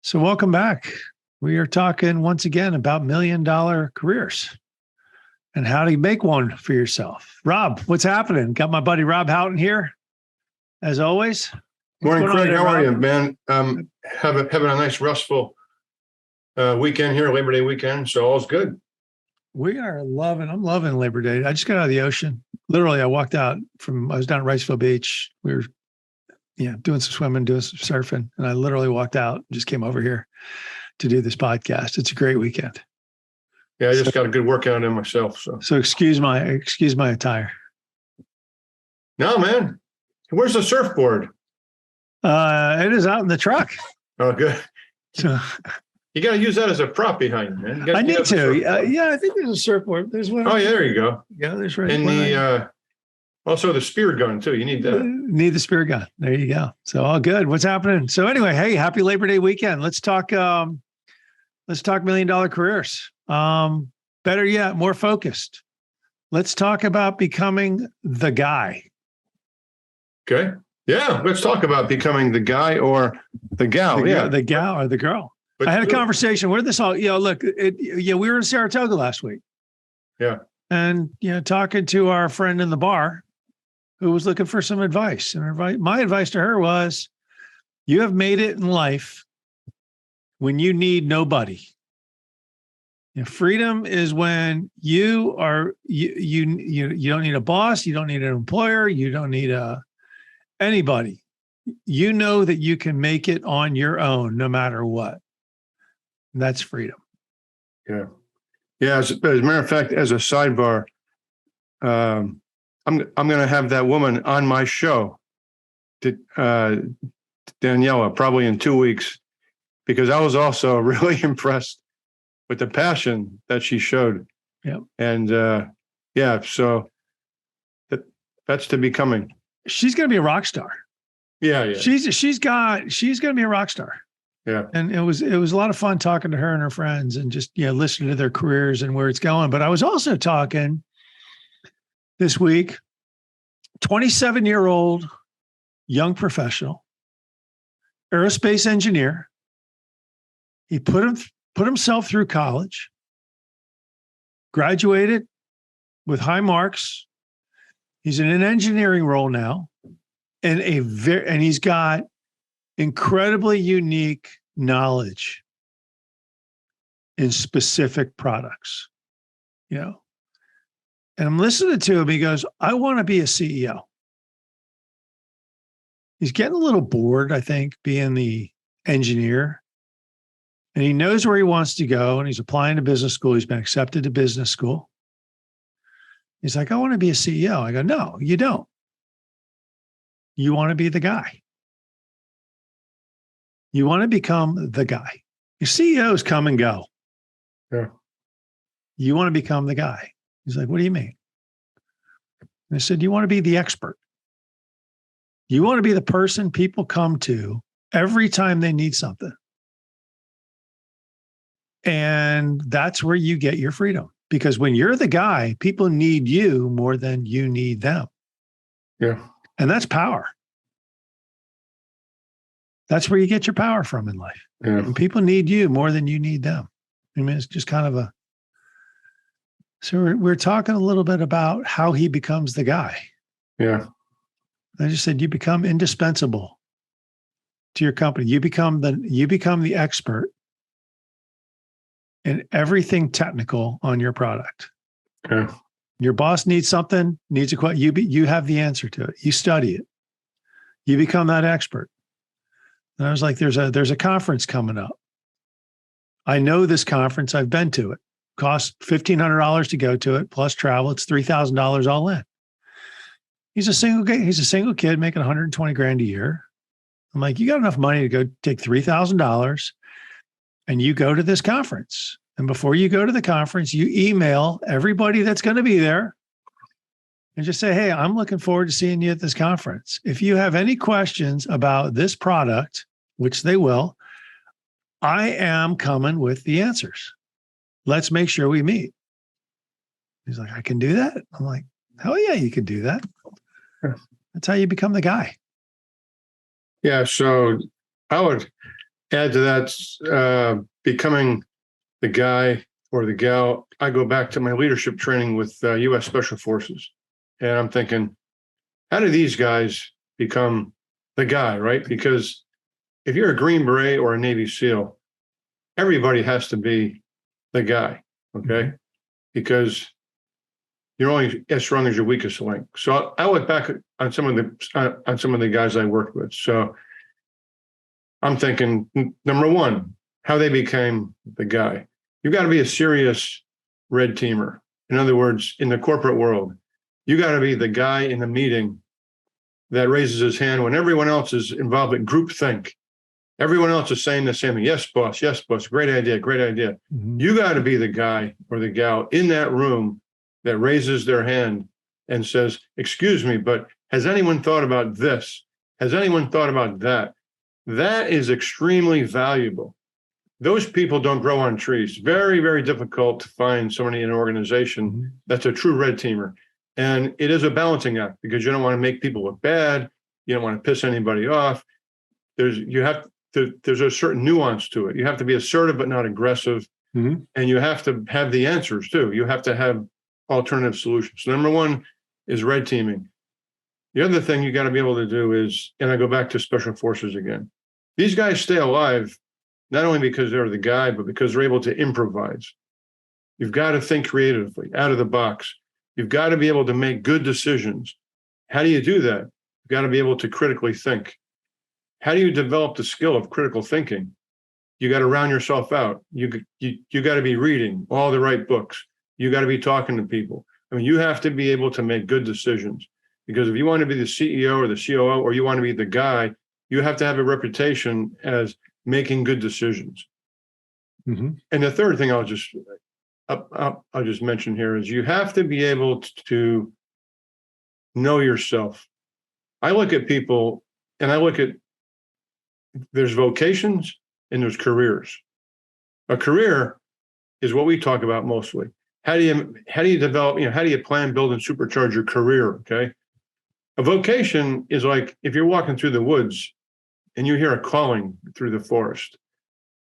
So welcome back. We are talking once again about $1 million careers and how to make one for yourself. Rob, what's happening? Got my buddy Rob Houghton here, as always. Morning, Craig. How are you, man? Having a nice restful weekend here, Labor Day weekend. So all's good. I'm loving Labor Day. I just got out of the ocean. Literally, I was down at Riceville Beach. We were doing some swimming, doing some surfing. And I literally walked out and just came over here to do this podcast. It's a great weekend. Yeah, I just got a good workout in myself. So excuse my attire. No, man. Where's the surfboard? It is out in the truck. Oh, good. So you got to use that as a prop behind, man. I need to. I think there's a surfboard. There's one. Oh, yeah, there you go. Yeah, there's right. And also the spear gun too. You need that. Need the spear gun. There you go. So all good. What's happening? So anyway, hey, happy Labor Day weekend. Let's talk $1 million careers. Better yet, more focused. Let's talk about becoming the guy. Okay. Yeah. Let's talk about becoming the guy or the gal. The gal or the girl. But I had a conversation where this all, look, we were in Saratoga last week. Yeah. And, talking to our friend in the bar who was looking for some advice. And my advice to her was, you have made it in life when you need nobody. Freedom is when you don't need a boss, you don't need an employer, you don't need anybody. You know that you can make it on your own no matter what. And that's freedom. Yeah. Yeah. As a matter of fact, as a sidebar, I'm going to have that woman on my show, Daniela, probably in 2 weeks, because I was also really impressed with the passion that she showed. Yeah. And so that's to becoming. She's going to be a rock star. Yeah. She's going to be a rock star. Yeah. And it was a lot of fun talking to her and her friends and just, listening to their careers and where it's going. But I was also talking this week, 27-year-old young professional, aerospace engineer. He put himself through college, graduated with high marks. He's in an engineering role now, and he's got incredibly unique knowledge in specific products, And I'm listening to him. He goes, I want to be a CEO. He's getting a little bored, I think, being the engineer. And he knows where he wants to go. And he's applying to business school. He's been accepted to business school. He's like, I want to be a CEO. I go, no, you don't. You want to be the guy. You want to become the guy. Your CEOs come and go. Yeah. You want to become the guy. He's like, what do you mean? And I said, you want to be the expert. You want to be the person people come to every time they need something. And that's where you get your freedom. Because when you're the guy, people need you more than you need them. Yeah. And that's power. That's where you get your power from in life. Yeah. And people need you more than you need them. I mean, it's just kind of so we're talking a little bit about how he becomes the guy. Yeah. I just said, you become indispensable to your company. You become the expert in everything technical on your product. Okay. Your boss needs something, needs a question. You have the answer to it. You study it. You become that expert. And I was like, there's a conference coming up. I know this conference. I've been to it. Costs $1,500 to go to it, plus travel. It's $3,000 all in. He's a single kid making $120,000 a year. I'm like, you got enough money to go take $3,000 and you go to this conference. And before you go to the conference, you email everybody that's going to be there and just say, hey, I'm looking forward to seeing you at this conference. If you have any questions about this product, which they will, I am coming with the answers. Let's make sure we meet. He's like, I can do that? I'm like, hell yeah, you can do that. That's how you become the guy. Yeah. So I would add to that, becoming the guy or the gal, I go back to my leadership training with U.S. Special Forces. And I'm thinking, how do these guys become the guy, right? Because if you're a Green Beret or a Navy SEAL, everybody has to be the guy, okay? Because you're only as strong as your weakest link. So I look back on some of the guys I worked with. So I'm thinking, number one, how they became the guy. You've got to be a serious red teamer. In other words, in the corporate world, you got to be the guy in the meeting that raises his hand when everyone else is involved in groupthink. Everyone else is saying the same thing. Yes, boss. Yes, boss. Great idea. Great idea. Mm-hmm. You got to be the guy or the gal in that room that raises their hand and says, excuse me, but has anyone thought about this? Has anyone thought about that? That is extremely valuable. Those people don't grow on trees. Very, very difficult to find somebody in an organization that's a true red teamer. And it is a balancing act because you don't want to make people look bad. You don't want to piss anybody off. There's a certain nuance to it. You have to be assertive, but not aggressive. Mm-hmm. And you have to have the answers too. You have to have alternative solutions. Number one is red teaming. The other thing you got to be able to do is, and I go back to Special Forces again, these guys stay alive, not only because they're the guy, but because they're able to improvise. You've got to think creatively, out of the box. You've got to be able to make good decisions. How do you do that? You've got to be able to critically think. How do you develop the skill of critical thinking? You got to round yourself out. You got to be reading all the right books. You got to be talking to people. I mean, you have to be able to make good decisions, because if you want to be the CEO or the COO, or you want to be the guy, you have to have a reputation as making good decisions. Mm-hmm. And the third thing I'll just mention here is you have to be able to know yourself. I look at people and there's vocations and there's careers. A career is what we talk about mostly. How do you develop, how do you plan, build, and supercharge your career? Okay. A vocation is like if you're walking through the woods and you hear a calling through the forest.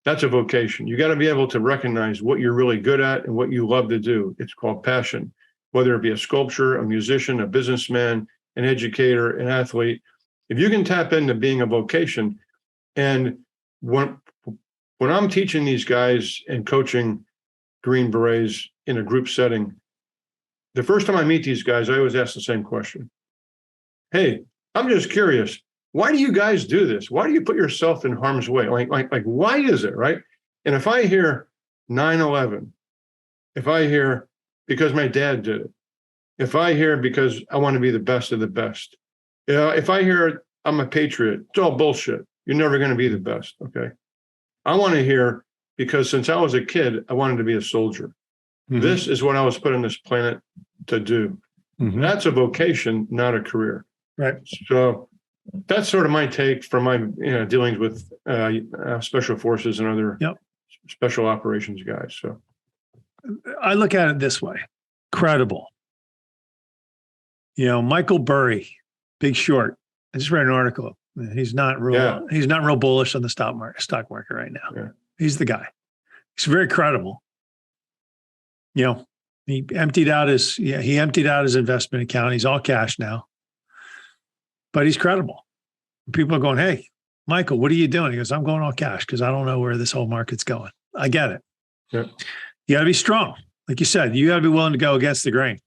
That's a vocation. You got to be able to recognize what you're really good at and what you love to do. It's called passion, whether it be a sculptor, a musician, a businessman, an educator, an athlete. If you can tap into being a vocation, and when I'm teaching these guys and coaching Green Berets in a group setting, the first time I meet these guys, I always ask the same question. Hey, I'm just curious. Why do you guys do this? Why do you put yourself in harm's way? Like, why is it, right? And if I hear 9/11, if I hear because my dad did it, if I hear because I want to be the best of the best, if I hear I'm a patriot, it's all bullshit. You're never going to be the best, okay? I want to hear because since I was a kid, I wanted to be a soldier. Mm-hmm. This is what I was put on this planet to do. Mm-hmm. That's a vocation, not a career. Right. So that's sort of my take from my dealings with special forces and other special operations guys. So I look at it this way: credible. Michael Burry, Big Short. I just read an article. He's not real. He's not real bullish on the stock market right now. Yeah. He's the guy. He's very credible. He emptied out his investment account. He's all cash now. But he's credible. People are going, hey, Michael, what are you doing? He goes, I'm going all cash because I don't know where this whole market's going. I get it. Yeah. You got to be strong. Like you said, you got to be willing to go against the grain.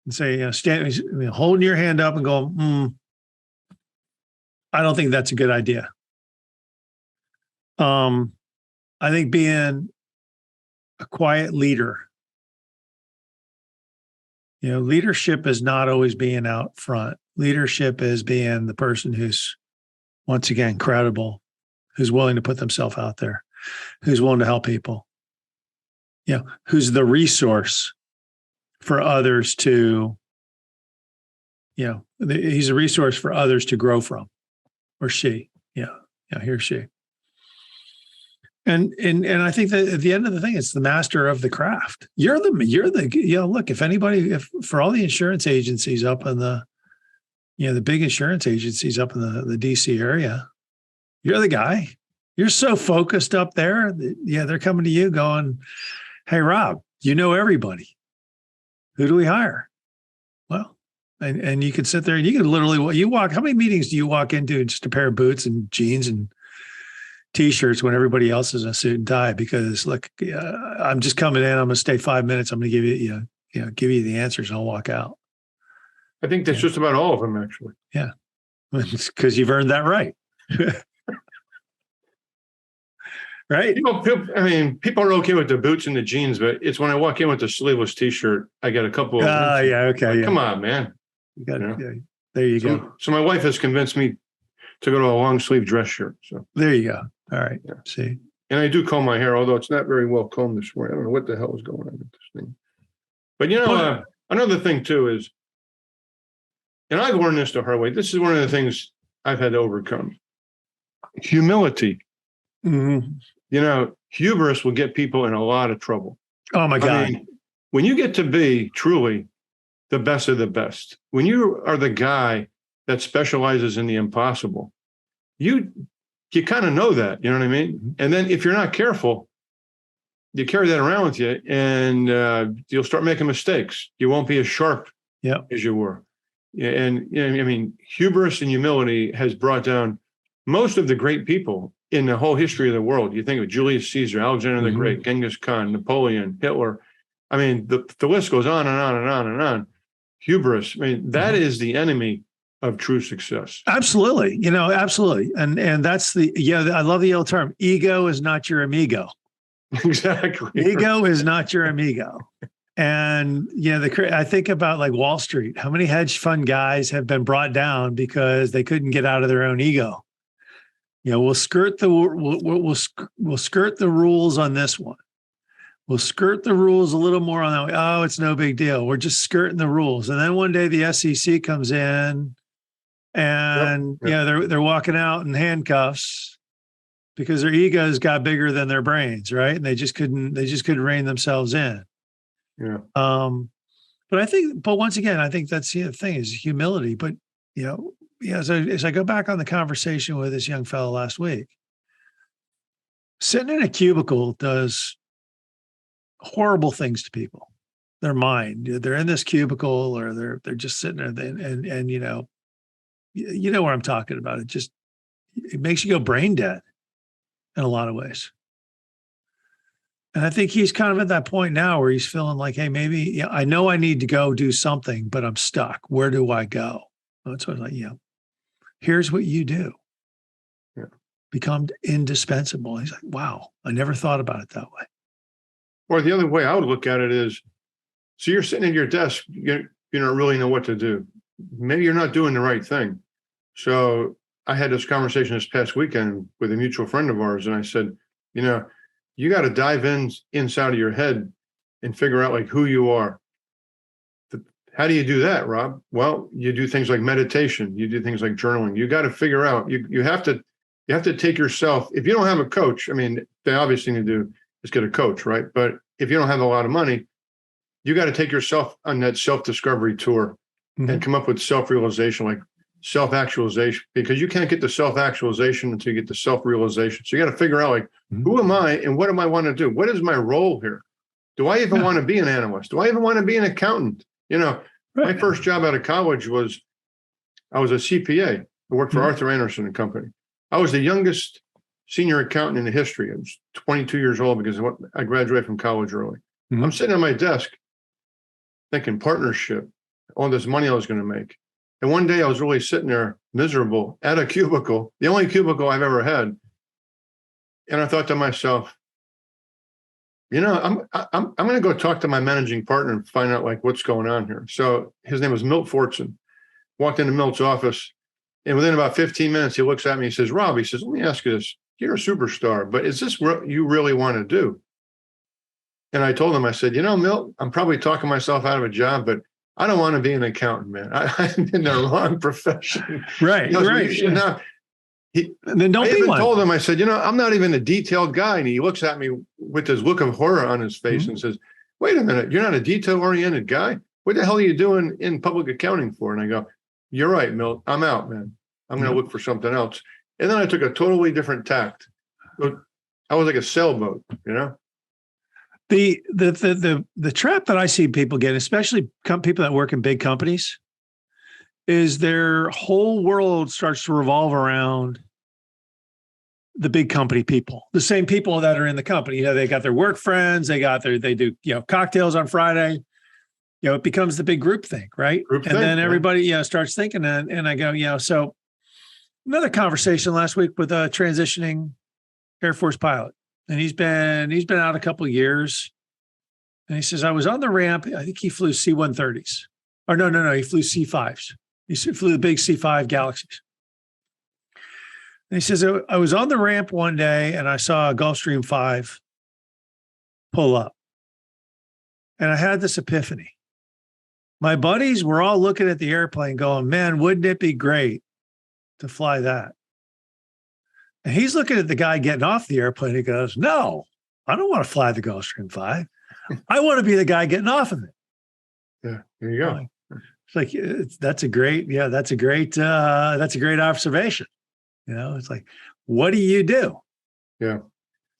And say, holding your hand up and going, I don't think that's a good idea. I think being a quiet leader, leadership is not always being out front. Leadership is being the person who's, once again, credible, who's willing to put themselves out there, who's willing to help people, who's the resource for others to, he's a resource for others to grow from, or she, he or she. And I think that at the end of the thing, it's the master of the craft. Look, if for all the insurance agencies up in the big insurance agencies up in the DC area, You're the guy. You're so focused up there. Yeah, they're coming to you going, hey, Rob, you know everybody. Who do we hire? Well, and you could sit there and you could literally, you walk, how many meetings do you walk into just a pair of boots and jeans and T-shirts when everybody else is in a suit and tie? Because look, I'm just coming in. I'm going to stay 5 minutes. I'm going to give you, give you the answers and I'll walk out. I think that's just about all of them, actually. Yeah. It's because you've earned that right. Right. People are okay with the boots and the jeans, but it's when I walk in with the sleeveless T-shirt, I get a couple of. Yeah. Okay. Like, yeah. Come on, man. You got it. Yeah. There you go. So my wife has convinced me to go to a long sleeve dress shirt. So there you go. All right. Yeah. See. And I do comb my hair, although it's not very well combed this morning. I don't know what the hell is going on with this thing. But another thing too is, and I've learned this the hard way. This is one of the things I've had to overcome. Humility. Mm-hmm. Hubris will get people in a lot of trouble. Oh my God. When you get to be truly the best of the best, when you are the guy that specializes in the impossible, you kind of know that, you know what I mean? Mm-hmm. And then if you're not careful, you carry that around with you and you'll start making mistakes. You won't be as sharp as you were. And hubris and humility has brought down most of the great people in the whole history of the world. You think of Julius Caesar, Alexander the Great, Genghis Khan, Napoleon, Hitler. The list goes on and on and on and on. Hubris, that is the enemy of true success. Absolutely. Absolutely. And that's I love the old term. Ego is not your amigo. Exactly. Ego is not your amigo. And, I think about like Wall Street. How many hedge fund guys have been brought down because they couldn't get out of their own ego? We'll skirt the rules on this one. We'll skirt the rules a little more on that one. Oh, it's no big deal. We're just skirting the rules. And then one day the SEC comes in and they're walking out in handcuffs because their egos got bigger than their brains, right? And they just couldn't rein themselves in. Yeah. But once again, I think that's the thing is humility. But as I go back on the conversation with this young fellow last week, sitting in a cubicle does horrible things to people. Their mind, they're in this cubicle or they're just sitting there and you know what I'm talking about. It makes you go brain dead in a lot of ways. And I think he's kind of at that point now where he's feeling like, hey, maybe I know I need to go do something, but I'm stuck. Where do I go? That's what I'm like, here's what you do. Yeah. Become indispensable. He's like, wow, I never thought about it that way. Or the other way I would look at it is, so you're sitting at your desk, you don't really know what to do. Maybe you're not doing the right thing. So I had this conversation this past weekend with a mutual friend of ours, and I said, you got to dive inside of your head and figure out like who you are. How do you do that, Rob? Well, you do things like meditation. You do things like journaling. You got to figure out. You have to take yourself. If you don't have a coach, the obvious thing to do is get a coach, right? But if you don't have a lot of money, you got to take yourself on that self-discovery tour and come up with self-realization, like self-actualization, because you can't get the self-actualization until you get the self-realization. So you got to figure out like, who am I and what do I want to do? What is my role here? Do I even want to be an analyst? Do I even want to be an accountant? My first job out of college was I was a CPA. I worked for Arthur Anderson and Company. I was the youngest senior accountant in the history. I was 22 years old because I graduated from college early. I'm sitting at my desk thinking partnership, all this money I was going to make. And one day I was really sitting there miserable at a cubicle, the only cubicle I've ever had. And I thought to myself, I'm going to go talk to my managing partner and find out like what's going on here. So his name was Milt Fortson. Walked into Milt's office, and within about 15 minutes, he looks at me. He says, "Rob," he says, "let me ask you this. You're a superstar, but is this what you really want to do?" And I told him, I said, Milt, I'm probably talking myself out of a job, but I don't want to be an accountant, man. I'm in the wrong profession. Right, right. Then don't be one. I told him, I said, I'm not even a detailed guy. And he looks at me with this look of horror on his face and says, wait a minute, you're not a detail-oriented guy? What the hell are you doing in public accounting for? And I go, you're right, Milt. I'm out, man. I'm going to look for something else. And then I took a totally different tact. I was like a sailboat, The trap that I see people get, especially people that work in big companies, is their whole world starts to revolve around the big company people, the same people that are in the company. They got their work friends, they do, cocktails on Friday. It becomes the big group thing, right? Then everybody, starts thinking that. And I go, so another conversation last week with a transitioning Air Force pilot. And he's been out a couple of years. And he says, I was on the ramp. I think he flew C-130s. Or no, he flew C-5s. He flew the big C-5 Galaxies. And he says, I was on the ramp one day and I saw a Gulfstream 5 pull up. And I had this epiphany. My buddies were all looking at the airplane going, man, wouldn't it be great to fly that? And he's looking at the guy getting off the airplane. He goes, no, I don't want to fly the Gulfstream 5. I want to be the guy getting off of it. Yeah, there you go. It's like, that's a great observation. It's like, what do you do? Yeah.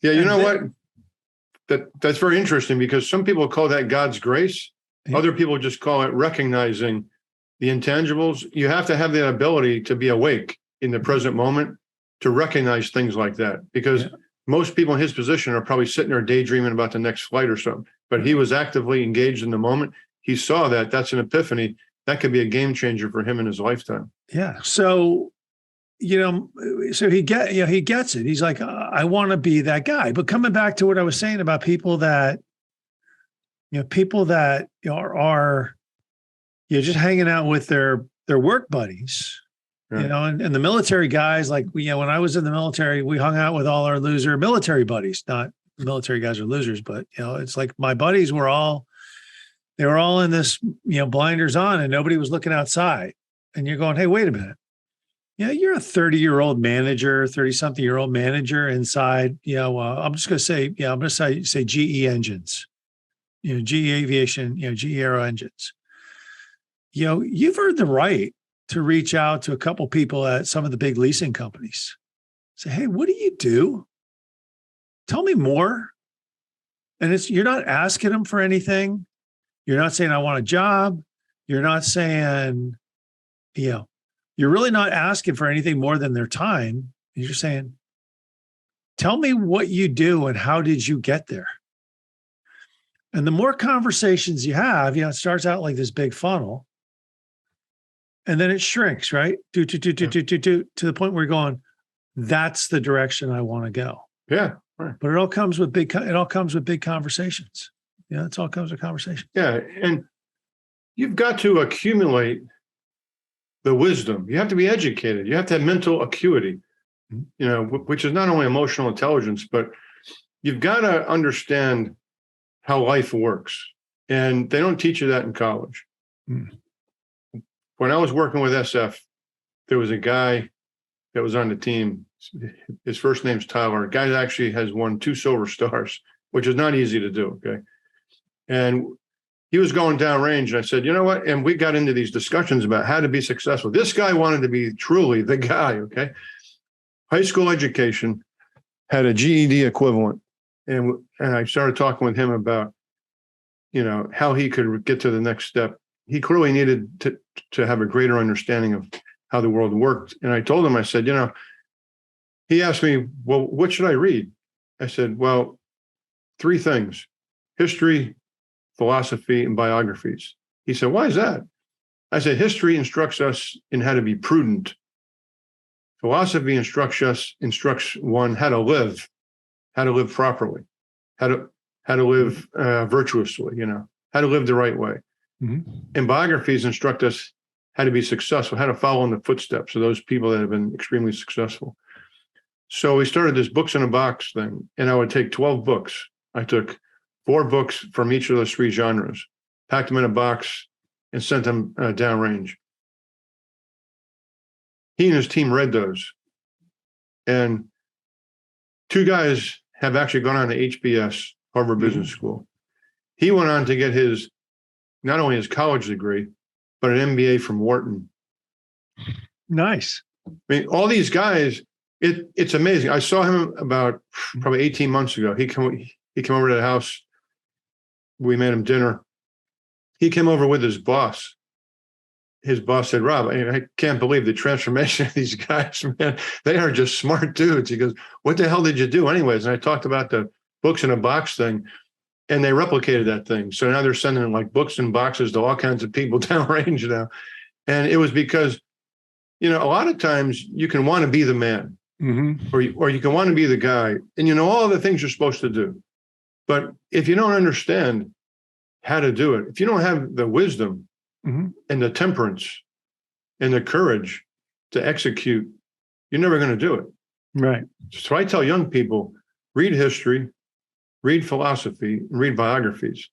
Yeah. You know what? That's very interesting because some people call that God's grace. Yeah. Other people just call it recognizing the intangibles. You have to have the ability to be awake in the present moment to recognize things like that, because most people in his position are probably sitting there daydreaming about the next flight or something, but he was actively engaged in the moment. He saw that. That's an epiphany. That could be a game changer for him in his lifetime. Yeah. So, so he gets it. He's like, I want to be that guy. But coming back to what I was saying about people that are just hanging out with their work buddies, and the military guys, like, when I was in the military, we hung out with all our loser military buddies. Not military guys are losers, but it's like my buddies were all in this, blinders on, and nobody was looking outside. And you're going, hey, wait a minute. You're a 30-year-old manager, 30-something-year-old manager inside, I'm just going to say GE engines, GE Aviation, GE Aero engines. You've earned the right to reach out to a couple people at some of the big leasing companies. Say, hey, what do you do? Tell me more. And you're not asking them for anything. You're not saying, I want a job. You're not saying, you're really not asking for anything more than their time. You're saying, tell me what you do and how did you get there? And the more conversations you have, it starts out like this big funnel. And then it shrinks, right? To the point where you're going, that's the direction I want to go. Yeah. Right. But it all comes with big conversations. It all comes with conversation. Yeah. And you've got to accumulate the wisdom. You have to be educated. You have to have mental acuity, which is not only emotional intelligence, but you've got to understand how life works. And they don't teach you that in college. Mm. When I was working with SF, there was a guy that was on the team. His first name's Tyler. A guy that actually has won 2 Silver Stars, which is not easy to do. Okay. And he was going downrange. And I said, you know what? And we got into these discussions about how to be successful. This guy wanted to be truly the guy. Okay. High school education, had a GED equivalent. And I started talking with him about, how he could get to the next step. He clearly needed to have a greater understanding of how the world worked. And I told him, I said, he asked me, well, what should I read? I said, well, 3 things: history, philosophy, and biographies. He said, why is that? I said, history instructs us in how to be prudent. Philosophy instructs one how to live properly, how to live virtuously, how to live the right way. Mm-hmm. And biographies instruct us how to be successful, how to follow in the footsteps of those people that have been extremely successful. So we started this books in a box thing, and I would take 12 books. I took 4 books from each of those 3 genres, packed them in a box, and sent them downrange. He and his team read those. And 2 guys have actually gone on to HBS, Harvard Business School. He went on to get not only his college degree, but an MBA from Wharton. Nice. I mean, all these guys It's amazing. I saw him about probably 18 months ago. He came over to the house. We made him dinner. He came over with his boss. His boss said, Rob, I can't believe the transformation of these guys, man. They are just smart dudes. He goes, what the hell did you do anyways? And I talked about the books in a box thing, and they replicated that thing. So now they're sending like books in boxes to all kinds of people downrange now. And it was because, a lot of times you can want to be the man, or you can want to be the guy, and you know all the things you're supposed to do. But if you don't understand how to do it, if you don't have the wisdom and the temperance and the courage to execute, you're never going to do it. Right. So I tell young people, read history, read philosophy, and read biographies.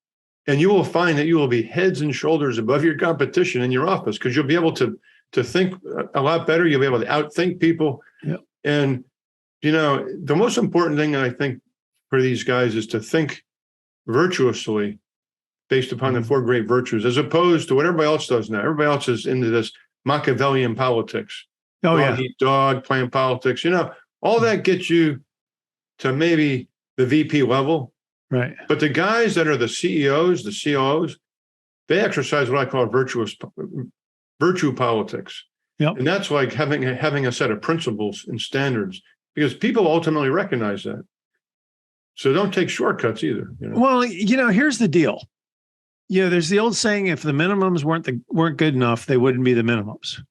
And you will find that you will be heads and shoulders above your competition in your office, because you'll be able to think a lot better. You'll be able to outthink people. Yep. And, the most important thing I think for these guys is to think virtuously based upon the four great virtues, as opposed to what everybody else does now. Everybody else is into this Machiavellian politics. Oh, yeah. Eat dog, playing politics. All that gets you to maybe the VP level. Right. But the guys that are the CEOs, the COOs, they exercise what I call virtue politics. Yep. And that's like having a set of principles and standards, because people ultimately recognize that. So don't take shortcuts either. Well, here's the deal. There's the old saying, if the minimums weren't good enough, they wouldn't be the minimums.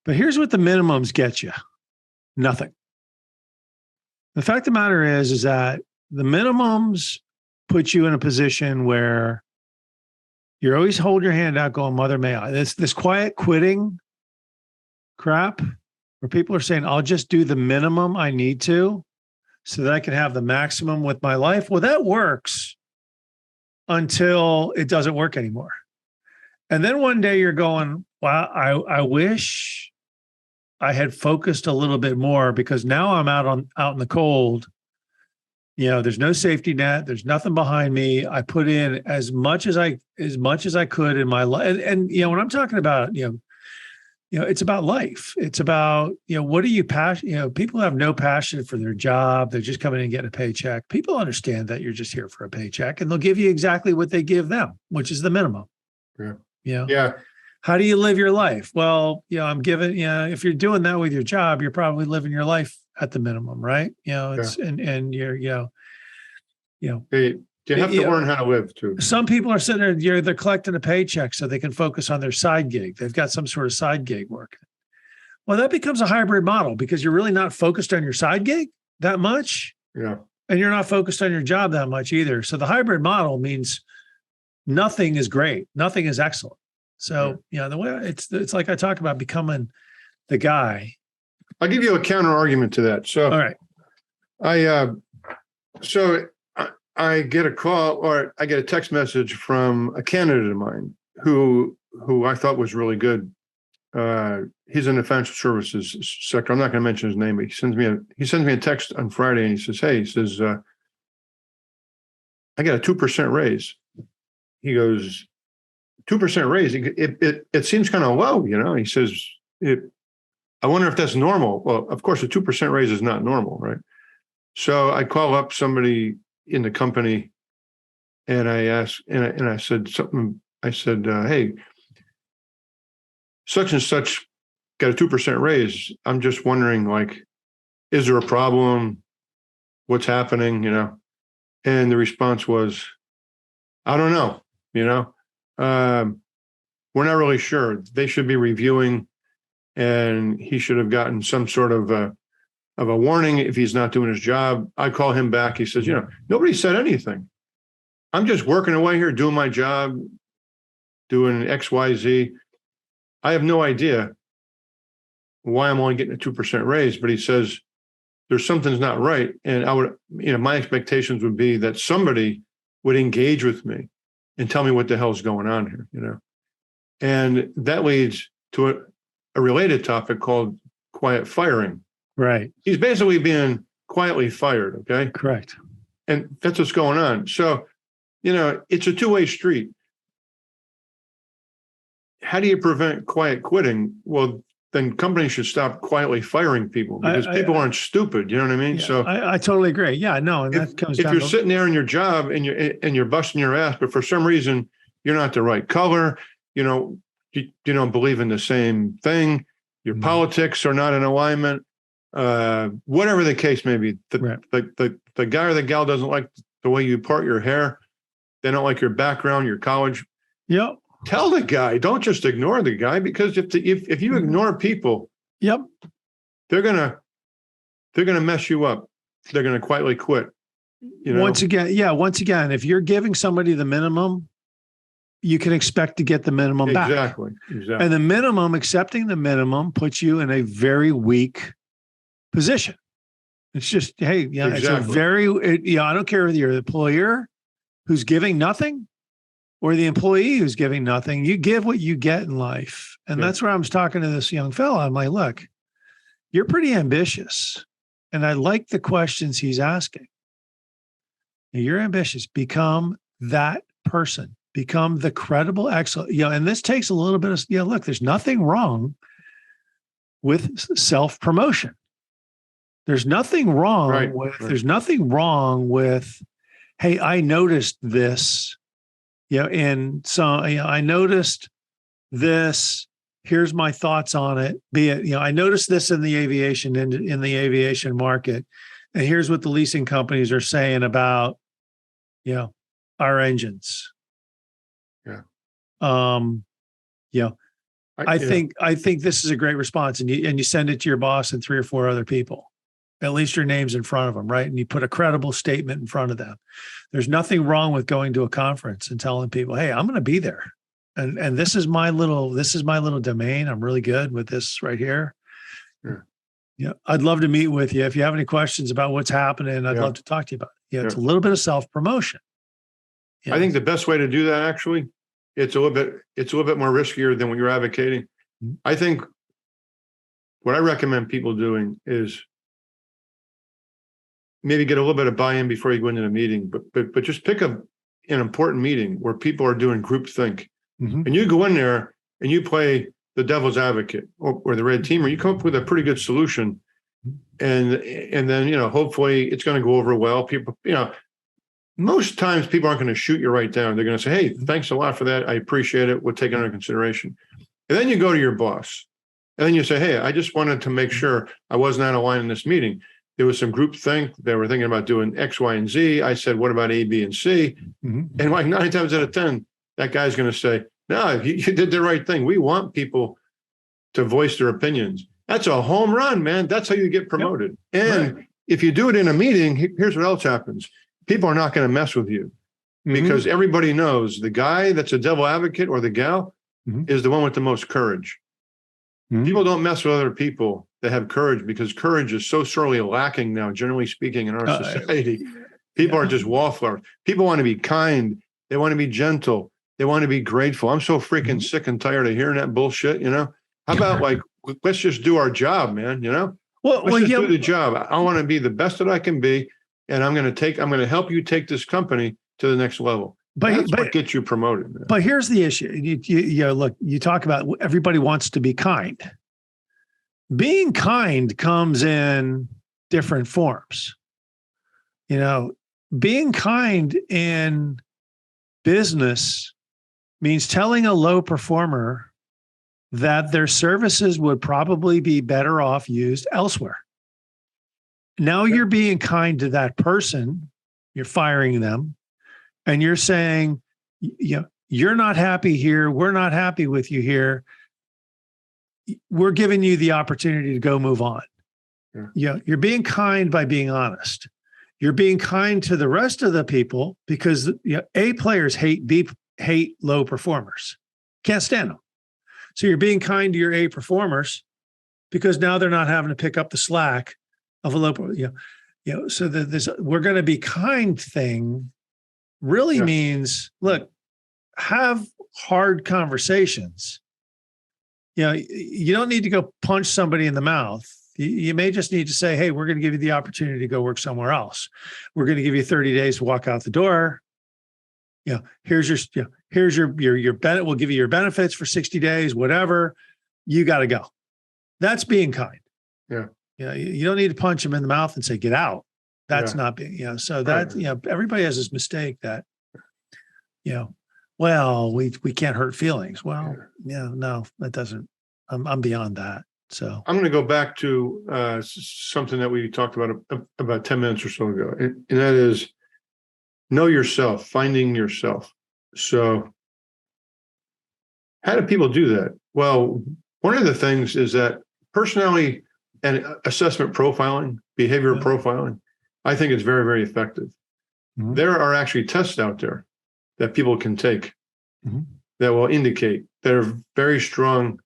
But here's what the minimums get you. Nothing. The fact of the matter is that the minimums put you in a position where you're always hold your hand out going, Mother may I. This quiet quitting crap where people are saying, I'll just do the minimum I need to so that I can have the maximum with my life. Well, that works until it doesn't work anymore. And then one day you're going, wow, I wish I had focused a little bit more, because now I'm out in the cold. There's no safety net. There's nothing behind me. I put in as much as I could in my life. And when I'm talking about, it's about life. It's about, what are you passionate? People have no passion for their job. They're just coming in and getting a paycheck. People understand that you're just here for a paycheck, and they'll give you exactly what they give them, which is the minimum. Yeah. Yeah. How do you live your life? Well, I'm giving, if you're doing that with your job, you're probably living your life at the minimum, right? And you're, you have to learn how to live too. Some people are sitting there, they're collecting a paycheck so they can focus on their side gig. They've got some sort of side gig working. Well, that becomes a hybrid model, because you're really not focused on your side gig that much. Yeah. And you're not focused on your job that much either. So the hybrid model means nothing is great. Nothing is excellent. So, the way it's like I talk about becoming the guy. I'll give you a counter argument to that. So, all right. I get a call, or I get a text message from a candidate of mine who I thought was really good. He's in the financial services sector. I'm not going to mention his name, but he sends me a text on Friday, and he says, I got a 2% raise. He goes, 2% raise. It seems kind of low, He says, I wonder if that's normal. Well, of course, a 2% raise is not normal, right? So I call up somebody in the company, and I asked, and I said something. I said, hey, such and such got a 2% raise. I'm just wondering, is there a problem? What's happening? And the response was, I don't know. We're not really sure. They should be reviewing, and he should have gotten some sort of a warning if he's not doing his job. I call him back. He says, nobody said anything. I'm just working away here, doing my job, doing X, Y, Z. I have no idea why I'm only getting a 2% raise, but he says there's something's not right. And I would, my expectations would be that somebody would engage with me and tell me what the hell's going on here, And that leads to a related topic called quiet firing. Right. He's basically being quietly fired. Okay. Correct. And that's what's going on. So, it's a two-way street. How do you prevent quiet quitting? Well, then companies should stop quietly firing people because people aren't stupid. You know what I mean? Yeah, So I totally agree. Yeah, no, and that comes if down you're to sitting there in your job and you're busting your ass, but for some reason you're not the right color, you don't believe in the same thing, your politics are not in alignment, whatever the case may be. The guy or the gal doesn't like the way you part your hair. They don't like your background, your college. Yep. Tell the guy. Don't just ignore the guy, because if you ignore people, yep, they're gonna mess you up. They're gonna quietly quit. Once again, if you're giving somebody the minimum, you can expect to get the minimum back. Exactly. And the minimum, accepting the minimum, puts you in a very weak position. It's just, hey, it's a very, I don't care whether you're the employer who's giving nothing or the employee who's giving nothing. You give what you get in life. And that's where I was talking to this young fella. I'm like, look, you're pretty ambitious. And I like the questions he's asking. You're ambitious. Become that person. Become the credible, excellent. And this takes a little bit of, look, there's nothing wrong with self-promotion. There's nothing wrong there's nothing wrong with, hey, I noticed this, I noticed this. Here's my thoughts on it. Be it, I noticed this in the aviation market, and here's what the leasing companies are saying about, our engines. I think this is a great response, and you send it to your boss and 3 or 4 other people. At least your name's in front of them, right? And you put a credible statement in front of them. There's nothing wrong with going to a conference and telling people, "Hey, I'm going to be there, and this is my little domain. I'm really good with this right here." Sure. I'd love to meet with you. If you have any questions about what's happening, I'd love to talk to you about it. It's a little bit of self-promotion. I think the best way to do that, actually, it's a little bit more riskier than what you're advocating. Mm-hmm. I think what I recommend people doing is maybe get a little bit of buy-in before you go into the meeting, but just pick an important meeting where people are doing groupthink, and you go in there and you play the devil's advocate or the red teamer. You come up with a pretty good solution, and then hopefully it's going to go over well. People, most times people aren't going to shoot you right down. They're going to say, "Hey, thanks a lot for that. I appreciate it. We'll take it under consideration." And then you go to your boss, and then you say, "Hey, I just wanted to make sure I wasn't out of line in this meeting. There was some group think. They were thinking about doing X, Y, and Z. I said, what about A, B, and C?" And like 9 times out of 10, that guy's going to say, "No, you did the right thing. We want people to voice their opinions." That's a home run, man. That's how you get promoted. Yep. And if you do it in a meeting, here's what else happens. People are not going to mess with you because everybody knows the guy that's a devil advocate or the gal is the one with the most courage. People don't mess with other people that have courage, because courage is so sorely lacking now, generally speaking, in our society. People are just wallflowers. People want to be kind. They want to be gentle. They want to be grateful. I'm so freaking sick and tired of hearing that bullshit. How about let's just do our job, man. Let's just do the job. I want to be the best that I can be, and I'm going to help you take this company to the next level. That's what gets you promoted. Man. But here's the issue. Look, you talk about everybody wants to be kind. Being kind comes in different forms. Being kind in business means telling a low performer that their services would probably be better off used elsewhere. Now you're being kind to that person, you're firing them, and you're saying, you're not happy here, we're not happy with you here. We're giving you the opportunity to go move on. You're being kind by being honest. You're being kind to the rest of the people because A players hate low performers. Can't stand them. So you're being kind to your A performers because now they're not having to pick up the slack of a low. So this "we're going to be kind" thing really means, look, have hard conversations. You don't need to go punch somebody in the mouth. You may just need to say, "Hey, we're going to give you the opportunity to go work somewhere else. We're going to give you 30 days to walk out the door. Here's your benefit. We'll give you your benefits for 60 days, whatever. You got to go." That's being kind. Yeah. You don't need to punch them in the mouth and say, get out. That's not being, so that, everybody has this mistake that, well, we can't hurt feelings. Well, no, that doesn't, I'm beyond that. So I'm going to go back to something that we talked about 10 minutes or so ago. And that is know yourself, finding yourself. So how do people do that? Well, one of the things is that personality and assessment profiling, behavioral profiling, I think it's very, very effective. Mm-hmm. There are actually tests out there that people can take that will indicate that are very strong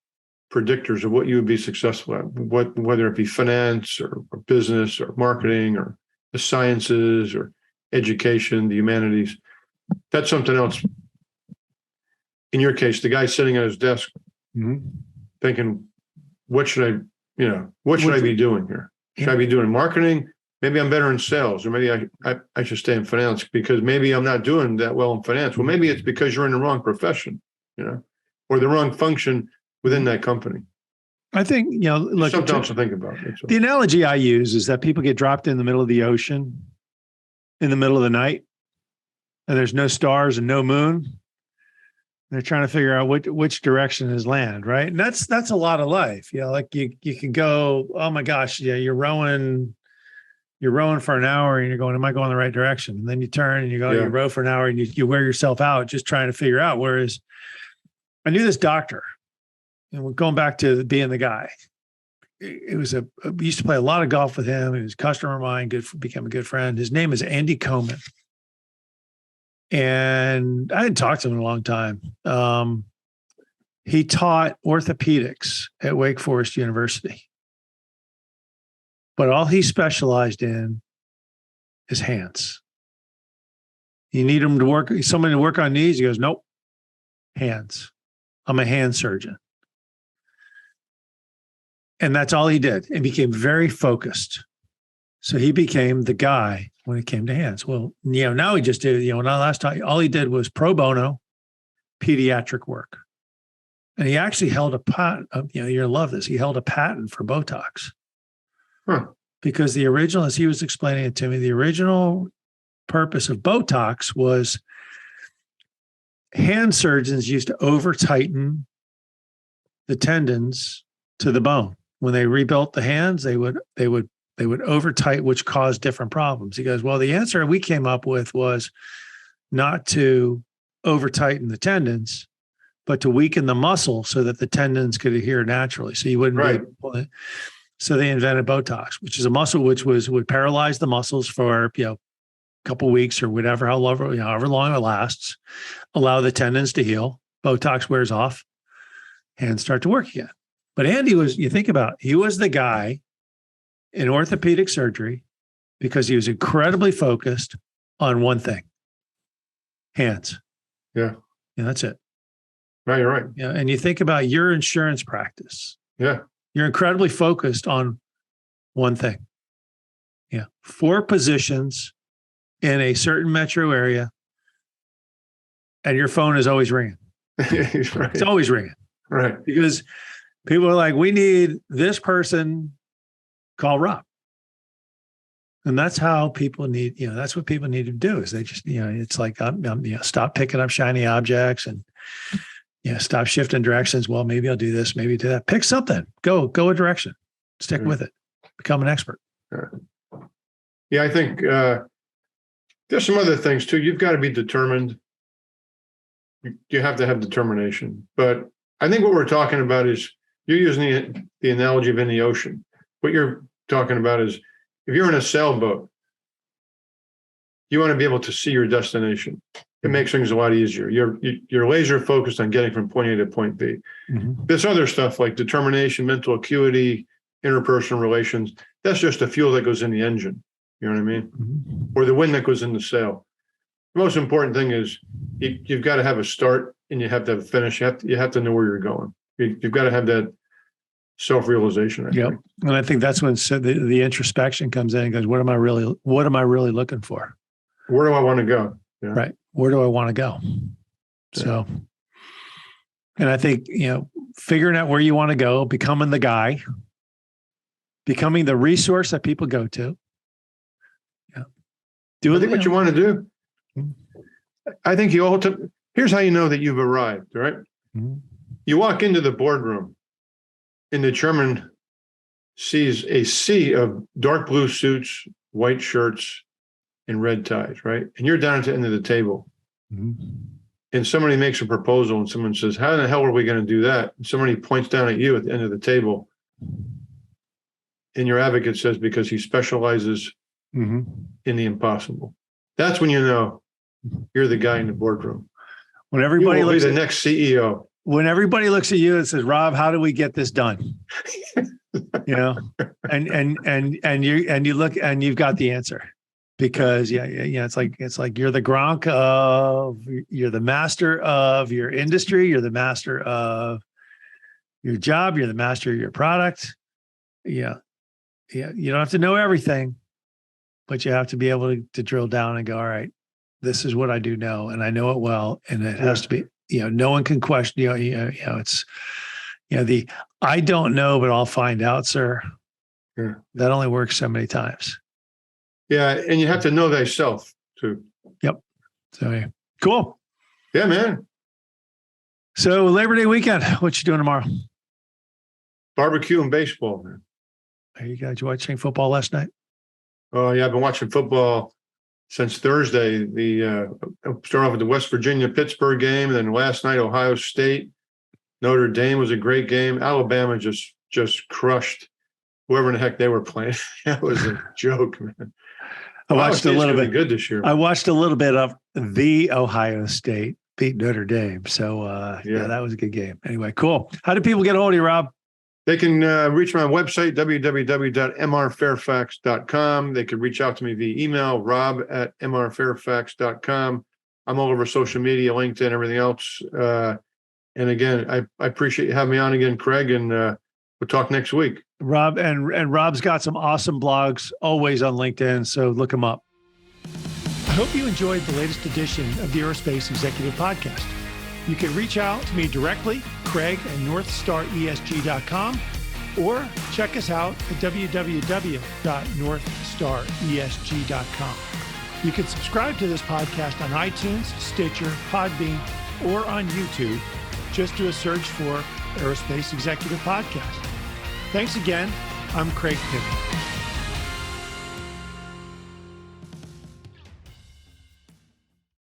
predictors of what you would be successful at, whether it be finance or business or marketing or the sciences or education, the humanities. That's something else. In your case, the guy sitting at his desk thinking, what should I be doing here? Should I be doing marketing? Maybe I'm better in sales, or maybe I should stay in finance because maybe I'm not doing that well in finance. Well, maybe it's because you're in the wrong profession, or the wrong function within that company. I think, look, something else to think about. The analogy I use is that people get dropped in the middle of the ocean in the middle of the night, and there's no stars and no moon. They're trying to figure out which direction is land, right? And that's a lot of life. Like you can go, oh my gosh, you're rowing for an hour and you're going, am I going the right direction? And then you turn and you go, you row for an hour and you wear yourself out just trying to figure out. Whereas I knew this doctor, and we're going back to being the guy. We used to play a lot of golf with him. He was a customer of mine, became a good friend. His name is Andy Coman. And I hadn't talked to him in a long time. He taught orthopedics at Wake Forest University. But all he specialized in is hands. You need him to work, somebody to work on knees. He goes, nope, hands. I'm a hand surgeon. And that's all he did, and became very focused. So he became the guy when it came to hands. Well, now he just did, last time, all he did was pro bono pediatric work. And he actually held a patent, you're going to love this. He held a patent for Botox. Because the original, as he was explaining it to me, the original purpose of Botox was hand surgeons used to over tighten the tendons to the bone. When they rebuilt the hands, they would over tighten, which caused different problems. He goes, well, the answer we came up with was not to over tighten the tendons, but to weaken the muscle so that the tendons could adhere naturally. So you wouldn't be able to pull it. So they invented Botox, which is a muscle which would paralyze the muscles for a couple of weeks or whatever, however long it lasts, allow the tendons to heal. Botox wears off, hands start to work again. But Andy you think about it, he was the guy in orthopedic surgery because he was incredibly focused on one thing: hands. Yeah, that's it. Right, you're right. Yeah, and you think about your insurance practice. Yeah. You're incredibly focused on one thing. 4 positions in a certain metro area, and your phone is always ringing. Right. It's always ringing. Right. Because people are like, we need this person, call Rob. And that's how people need, that's what people need to do is they just, it's like, stop picking up shiny objects and, stop shifting directions. Well, maybe I'll do this, maybe do that. Pick something. Go a direction. Stick with it. Become an expert. Yeah, I think there's some other things too. You've got to be determined. You have to have determination. But I think what we're talking about is you're using the analogy of in the ocean. What you're talking about is if you're in a sailboat, you want to be able to see your destination. It makes things a lot easier. You're laser focused on getting from point A to point B. This other stuff like determination, mental acuity, interpersonal relations, that's just the fuel that goes in the engine. You know what I mean? Or the wind that goes in the sail. The most important thing is you've got to have a start and you have to have a finish. You have to know where you're going. You've got to have that self-realization. Yep. And I think that's when the introspection comes in and goes, what am I really looking for? Where do I want to go? Yeah. Right. Where do I want to go? So, and I think, figuring out where you want to go, becoming the guy, becoming the resource that people go to. Yeah. I think what you want to do, I think here's how you know that you've arrived, right? Mm-hmm. You walk into the boardroom and the chairman sees a sea of dark blue suits, white shirts, and red ties, right? And you're down at the end of the table. Mm-hmm. And somebody makes a proposal and someone says, how in the hell are we going to do that? And somebody points down at you at the end of the table. And your advocate says, because he specializes in the impossible. That's when you know you're the guy in the boardroom. When everybody looks at the next CEO. When everybody looks at you and says, Rob, how do we get this done? You know, and you look and you've got the answer. Because it's like you're the Gronk you're the master of your industry, you're the master of your job, you're the master of your product. Yeah. You don't have to know everything, but you have to be able to drill down and go, all right, this is what I do know, and I know it well, and it has to be, no one can question, it's, the I don't know, but I'll find out, sir. Yeah. That only works so many times. Yeah, and you have to know thyself too. Yep. So cool. Yeah, man. So Labor Day weekend, what you doing tomorrow? Barbecue and baseball, man. Are you guys watching football last night? Oh yeah, I've been watching football since Thursday. Start off with the West Virginia-Pittsburgh game, and then last night Ohio State, Notre Dame was a great game. Alabama just crushed whoever in the heck they were playing. That was a joke, man. I watched a little bit. Good this year. I watched a little bit of the Ohio State beat Notre Dame. So yeah, that was a good game. Anyway, cool. How do people get a hold of you, Rob? They can reach my website, www.mrfairfax.com. They can reach out to me via email, rob@mrfairfax.com. I'm all over social media, LinkedIn, everything else. And again, I appreciate you having me on again, Craig, and we'll talk next week. Rob, and Rob's got some awesome blogs always on LinkedIn, so look him up. I hope you enjoyed the latest edition of the Aerospace Executive Podcast. You can reach out to me directly, Craig at northstaresg.com, or check us out at www.northstaresg.com. You can subscribe to this podcast on iTunes, Stitcher, Podbean, or on YouTube. Just do a search for Aerospace Executive Podcast. Thanks again. I'm Craig Piven.